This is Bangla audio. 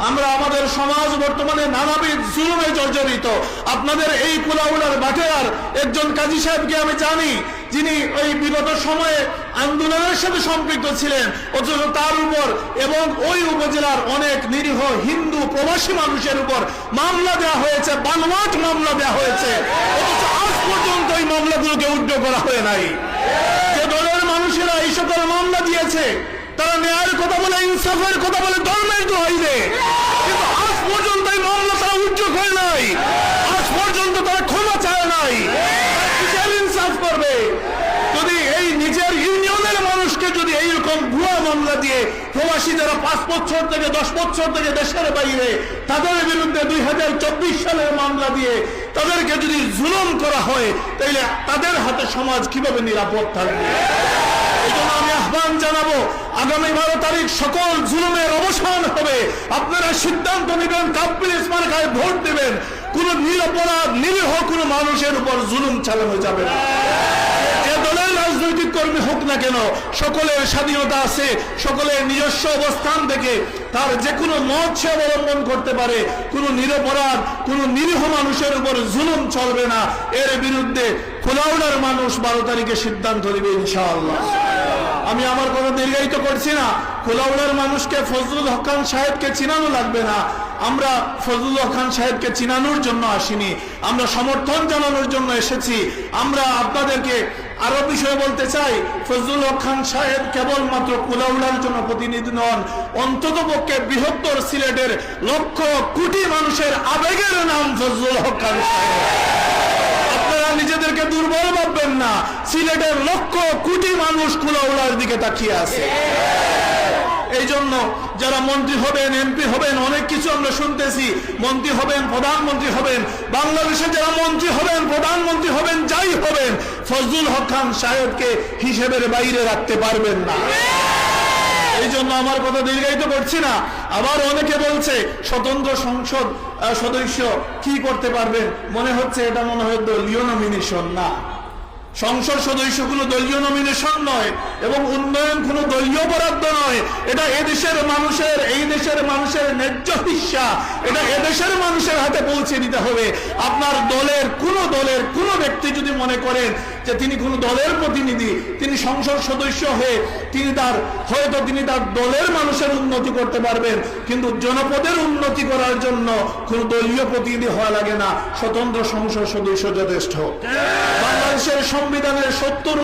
আমরা আমাদের সমাজ বর্তমানে নানাবিধ জুলুমে জর্জরিত। আপনাদের এই কুলাউড়ার বাটেয়ার একজন কাজী সাহেবকে আমি জানি, যিনি ওই বিগত সময়ে আন্দোলনের সাথে সম্পৃক্ত ছিলেন, অথচ তার উপর এবং ওই উপজেলার অনেক নিরীহ হিন্দু প্রবাসী মানুষের উপর মামলা দেওয়া হয়েছে, বানোয়াট মামলা দেওয়া হয়েছে, অথচ আজ পর্যন্ত এই মামলাগুলোকে উদ্যোগ করা হয়ে নাই। যে দলের মানুষেরা এই সকল মামলা দিয়েছে তারা ন্যায়ের কথা বলে, ইনসাফের কথা বলে, ধর্মের দোহাই দেয়, কিন্তু আজ পর্যন্ত এই মামলা তারা উদ্যোগ হয় নাই, আজ পর্যন্ত তারা ক্ষমা চায় নাই। ইনসাফ করবে যদি এই নিজের ইউনিয়নের মানুষকে যদি এইরকম ভুয়া মামলা দিয়ে প্রবাসী যারা 5 বছর থেকে 10 বছর থেকে দেশের বাইরে তাদের বিরুদ্ধে 2024 সালের মামলা দিয়ে তাদেরকে যদি জুলুম করা হয়, তাহলে তাদের হাতে সমাজ কিভাবে নিরাপদ থাকবে? এই জন্য আমি আহ্বান জানাবো, আগামী 12 তারিখ সকল জুলুমের অবসান হবে। আপনারা সিদ্ধান্ত নেবেন, কাপ্পিল মার্কায় ভোট দেবেন। কোন নিরপরাধ নিরীহ কোন মানুষের উপর জুলুম চালানো যাবে না। যে দলের রাজনৈতিক কর্মী হোক না কেন, সকলের স্বাধীনতা আছে, সকলের নিজস্ব অবস্থান থেকে তার যে কোনো মত সে অবলম্বন করতে পারে। কোন নিরপরাধ কোন নিরীহ মানুষের উপর জুলুম চলবে না। এর বিরুদ্ধে কুলাউড়ার মানুষ 12 তারিখে সিদ্ধান্ত নেবে ইনশাআল্লাহ। আমি আমার কথা দীর্ঘায়িত করছি না। কুলাউড়ার মানুষকে ফজলুল হক খান সাহেবকে চিনানো লাগবে না। আমরা ফজলুল হক খান সাহেবকে চিনানোর জন্য আসিনি, আমরা সমর্থন জানানোর জন্য এসেছি। আমরা আপনাদেরকে আরো বিষয় বলতে চাই, ফজলুল হক খান সাহেব কেবলমাত্র কুলাউড়ার জন্য প্রতিনিধি নন, অন্ততপক্ষে বৃহত্তর সিলেটের লক্ষ কোটি মানুষের আবেগের নাম ফজলুল হক খান সাহেব। আপনারা নিজেদেরকে দুর্বল ভাববেন না, সিলেটের লক্ষ কোটি মানুষ কুলাউড়ার দিকে তাকিয়ে আছে। এই জন্য যারা মন্ত্রী হবেন, এমপি হবেন, অনেক কিছু আমরা শুনতেছি, মন্ত্রী হবেন, প্রধানমন্ত্রী হবেন, বাংলাদেশে যারা মন্ত্রী হবেন, প্রধানমন্ত্রী হবেন, যাই হবেন, ফজলুল হক খান সাহেবকে হিসেবের বাইরে রাখতে পারবেন না। এই জন্য আমার কথা দীর্ঘায়িত করছি না। আবার অনেকে বলছে স্বতন্ত্র সংসদ সদস্য কি করতে পারবেন, মনে হচ্ছে এটা মনে হয় দলীয় নমিনেশন না। সংসদ সদস্য কোনো দলীয় নমিনেশন নয় এবং উন্নয়ন কোনো দলীয় বরাদ্দ নয়। এটা এদেশের মানুষের, এই দেশের মানুষের ন্যায্য হিস্সা, এটা এদেশের মানুষের হাতে পৌঁছে দিতে হবে। আপনার দলের কোনো ব্যক্তি যদি মনে করেন যে তিনি কোনো দলের প্রতিনিধি, তিনি সংসদ সদস্য হয়ে তিনি তার দলের মানুষের উন্নতি করতে পারবেন, কিন্তু জনপদের উন্নতি করার জন্য কোনো দলীয় প্রতিনিধি হওয়া লাগে না, স্বতন্ত্র সংসদ সদস্য যথেষ্ট। বাংলাদেশের সংবিধানের 70